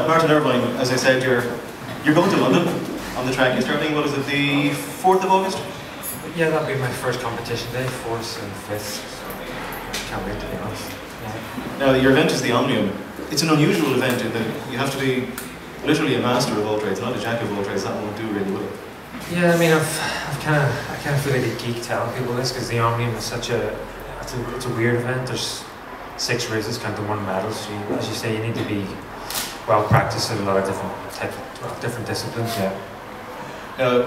Martin Irvine, as I said, you're going to London on the track. You're starting, what is it, the 4th of August? Yeah, that'll be my first competition day, 4th and 5th. Can't wait, to be honest. Yeah. Now, your event is the Omnium. It's an unusual event in that you have to be literally a master of all trades, not a jack of all trades. That won't do really well. Yeah, I mean, I kind of feel like a geek telling people this because the Omnium is such it's a weird event. There's 6 races, kind of 1 medal. So as you say, you need to be well practiced at a lot of different disciplines. Yeah.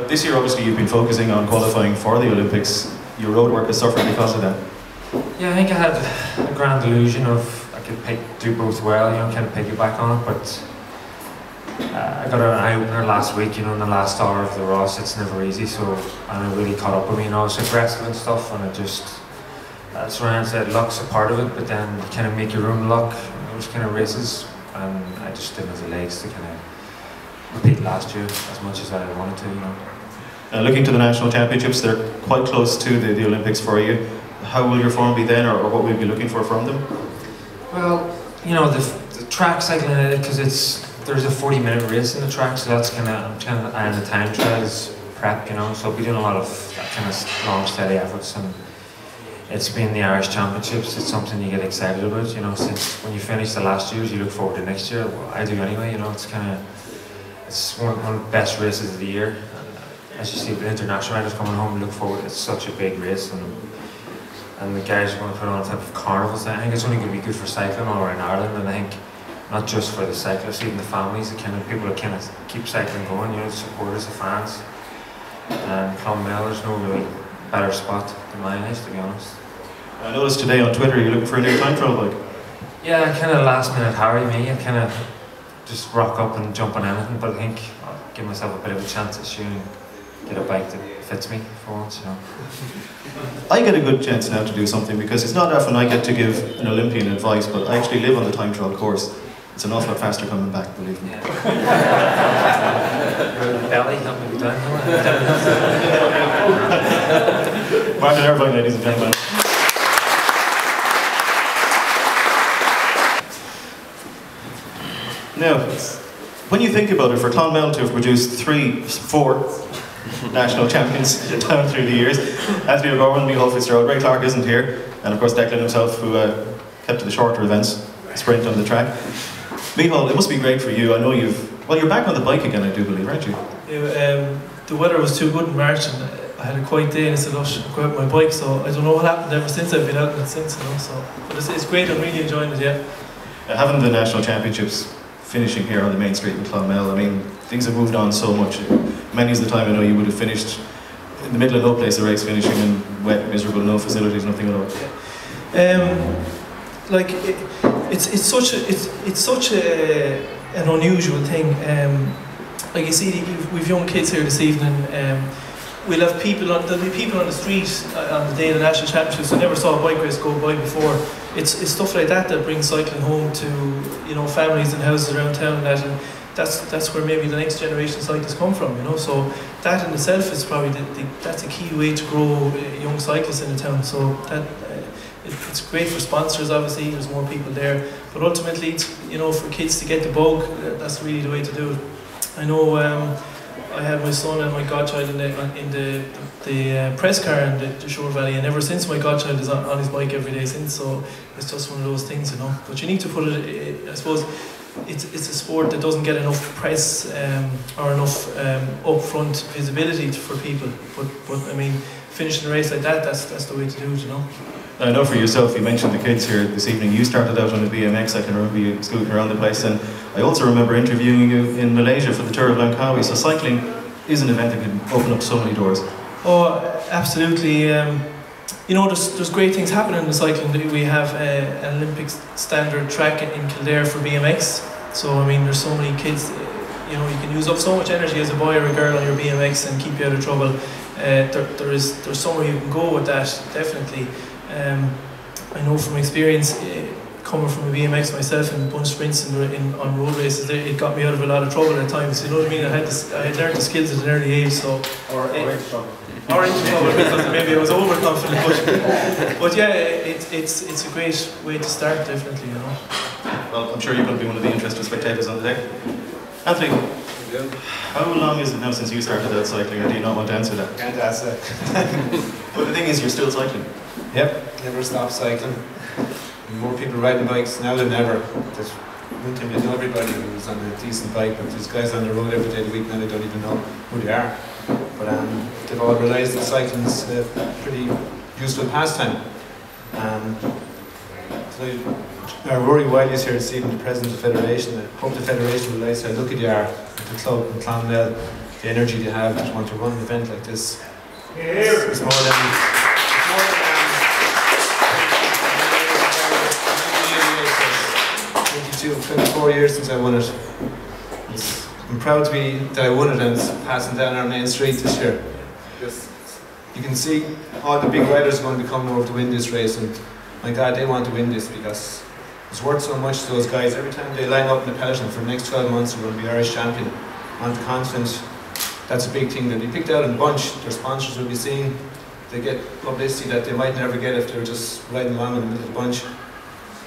This year, obviously, you've been focusing on qualifying for the Olympics. Your road work has suffered because of that. Yeah, I think I had a grand illusion of I could do both well, kind of piggyback on it, but I got an eye-opener last week, in the last hour of the Ross. It's never easy, and it really caught up with me, I was aggressive and stuff, and it just, that's where I said luck's a part of it, but then you kind of make your own luck in those kind of races, and I just didn't have the legs to kind of repeat last year as much as I wanted to, Looking to the national championships, they're quite close to the Olympics for you. How will your form be then, or what will you be looking for from them? Well, the track cycling, because there's a 40-minute race in the track, so that's and the time trials prep, so I'll be doing a lot of that kind of long, steady efforts, and it's been the Irish Championships. It's something you get excited about, since when you finish the last years, you look forward to next year. Well, I do anyway, it's one of the best races of the year. And as you see, the international riders coming home, look forward. It's such a big race, and the guys are going to put on a type of carnivals. I think it's only going to be good for cycling all around Ireland, and I think not just for the cyclists, even the families, people that keep cycling going, the supporters, the fans. And Clonmel, there's no really better spot than mine is, to be honest. I noticed today on Twitter you're looking for a new time trial bike. Yeah, kind of last minute Harry me. I kind of just rock up and jump on anything, but I think I'll give myself a bit of a chance this year and get a bike that fits me for once, I get a good chance now to do something because it's not often I get to give an Olympian advice, but I actually live on the time trial course. It's an awful lot faster coming back, believe me. Belly, help me down. Martin Irvine, ladies and gentlemen. Now, when you think about it, for Clonmel to have produced 4 national champions down through the years, Anthony O'Gorman, Micheál Fitzgerald, Ray Clark isn't here, and of course Declan himself, who kept to the shorter events, sprint on the track. Micheál, it must be great for you. I know you're back on the bike again, I do believe, aren't you? Yeah, the weather was too good in March, and I had a quiet day, and I said, "Oh, I'll go out with my bike." So I don't know what happened ever since. I've been out on it since, So, but it's great. I'm really enjoying it. Yeah. Having the national championships finishing here on the main street in Clonmel, I mean, things have moved on so much. Many is the time I know you would have finished in the middle of no place, the race finishing in wet, miserable, no facilities, nothing at all. Like it's such an unusual thing. Like you see, we've young kids here this evening. We'll have there'll be people on the street on the day of the national championships who never saw a bike race go by before. It's stuff like that brings cycling home to families and houses around town, and that's where maybe the next generation of cyclists come from. So that in itself is probably that's a key way to grow young cyclists in the town. So that it's great for sponsors. Obviously, there's more people there, but ultimately, it's, for kids to get the bug, that's really the way to do it. I know. I had my son and my godchild in the press car in the Shore Valley, and ever since my godchild is on his bike every day since. So it's just one of those things, But you need to put it. I suppose it's a sport that doesn't get enough press or enough upfront visibility for people. But I mean, finishing a race like that's the way to do it, I know for yourself, you mentioned the kids here this evening. You started out on a BMX. I can remember you scooting around the place, and I also remember interviewing you in Malaysia for the Tour of Langkawi. So cycling is an event that can open up so many doors. Oh, absolutely. There's great things happening in the cycling. We have an Olympic standard track in Kildare for BMX. So I mean, there's so many kids. You can use up so much energy as a boy or a girl on your BMX and keep you out of trouble. There's somewhere you can go with that, definitely. I know from experience, coming from a BMX myself and bunch sprints on road races, it got me out of a lot of trouble at times. You know what I mean? I had learned the skills at an early age, so or into trouble. Or into trouble because maybe I was overconfident. But yeah, it's a great way to start, definitely. well, I'm sure you're going to be one of the interested spectators on the day. Anthony, how long is it now since you started out cycling, or do you not want to answer that? Can't ask that. But the thing is, you're still cycling. Yep, never stop cycling. More people riding bikes now than ever. There's one time you know everybody who's on a decent bike, but there's guys on the road every day of the week now they don't even know who they are. But they've all realised that cycling is a pretty useful pastime. Rory Wiley is here this evening, the President of the Federation. I hope the Federation realises how lucky they are at the club in Clonmel, the energy they have to want to run an event like this. It's more than 24 years since I won it. I'm proud to be that I won it, and it's passing down our main street this year. You can see all the big riders are going to be coming over to win this race, and my God, they want to win this because it's worth so much to those guys. Every time they line up in the peloton for the next 12 months, they're going to be Irish champion. On the continent, that's a big thing. They'll be picked out in a bunch. Their sponsors will be seeing. They get publicity that they might never get if they're just riding along in the middle of the bunch.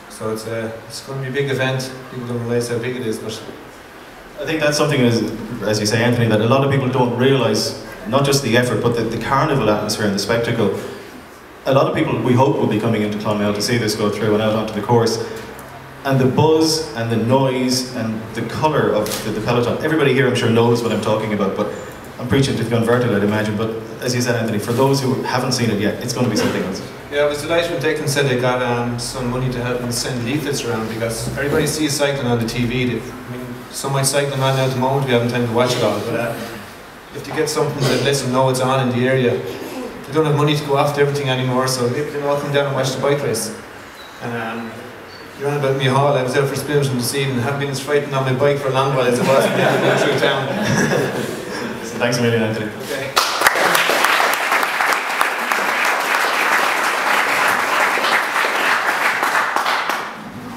So it's going to be a big event. People don't realise how big it is, but I think that's something, as you say, Anthony, that a lot of people don't realise, not just the effort, but the carnival atmosphere and the spectacle. A lot of people, we hope, will be coming into Clonmel to see this go through and out onto the course. And the buzz and the noise and the colour of the peloton. Everybody here, I'm sure, knows what I'm talking about, but I'm preaching to the converted, I'd imagine. But as you said, Anthony, for those who haven't seen it yet, it's going to be something else. Yeah, I was delighted when Declan said they got some money to help them send leaflets around, because everybody sees cycling on the TV. Some might cycling on now at the moment, we haven't time to watch it all, but if they get something that lets them know it's on in the area. They don't have money to go after everything anymore, so maybe they can all come down and watch the bike race. And you're on about me Hall, I was out for spins from this evening, haven't been as frightened on my bike for a long while as it was going through town. So thanks a million, Anthony. Okay.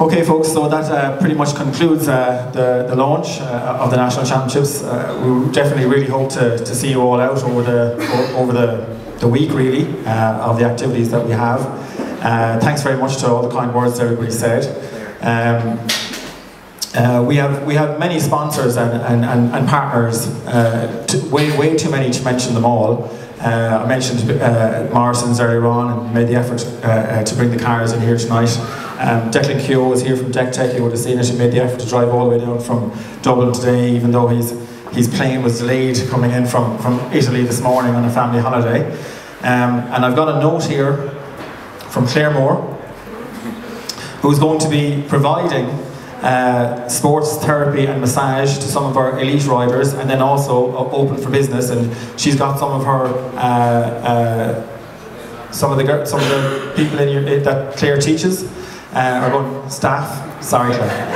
Okay folks, so that pretty much concludes the launch of the National Championships. We definitely really hope to see you all out over the week really, of the activities that we have. Thanks very much to all the kind words that everybody said. We have many sponsors and partners, way too many to mention them all. I mentioned Morrison's earlier on and made the effort to bring the cars in here tonight. Declan Keogh is here from Deck Tech. You would have seen it. He made the effort to drive all the way down from Dublin today, even though his plane was delayed coming in from Italy this morning on a family holiday. And I've got a note here from Claire Moore, who's going to be providing sports therapy and massage to some of our elite riders, and then also open for business. And she's got some of her some of the people in here that Claire teaches are going staff. Sorry, Claire.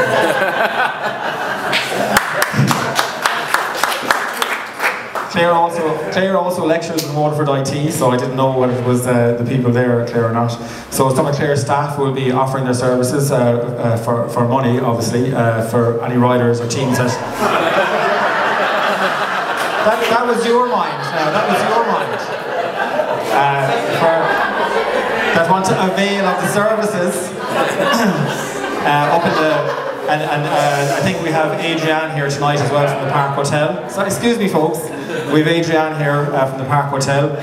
Claire also lectures in Waterford IT, so I didn't know whether it was the people there, Claire, or not. So some of Claire's staff will be offering their services for money, obviously, for any riders or teams that... that was your mind, that was your mind. That want to avail of the services up in the... And I think we have Adrienne here tonight as well from the Park Hotel. So, excuse me folks, we have Adrienne here from the Park Hotel.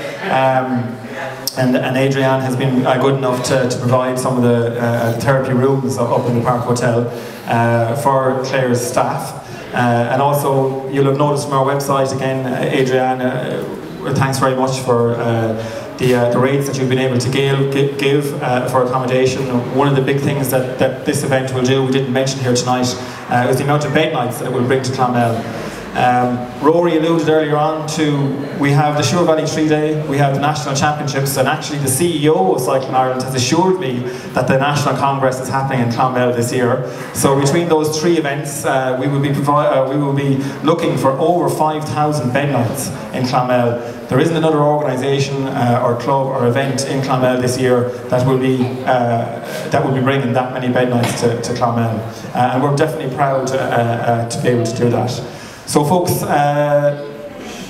And Adrienne has been good enough to provide some of the therapy rooms up in the Park Hotel for Claire's staff. And also, you'll have noticed from our website again, Adrienne, thanks very much for the rates that you've been able to give for accommodation. One of the big things that this event will do, we didn't mention here tonight, is the amount of bed nights that it will bring to Clonmel. Rory alluded earlier on to, we have the Sure Valley 3-Day, we have the National Championships, and actually the CEO of Cycling Ireland has assured me that the National Congress is happening in Clonmel this year. So between those three events, we will be looking for over 5,000 bed nights in Clonmel. There isn't another organisation or club or event in Clonmel this year that will be bringing that many bed nights to Clonmel, and we're definitely proud to be able to do that. So folks,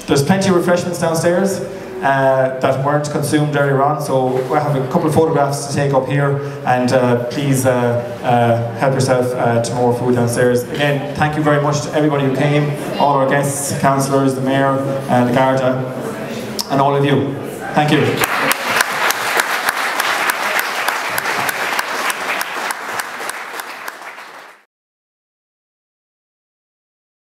there's plenty of refreshments downstairs. that weren't consumed earlier on. So we have a couple of photographs to take up here, and please help yourself to more food downstairs. Again, thank you very much to everybody who came, all our guests, councillors, the mayor, the Garda, and all of you. Thank you.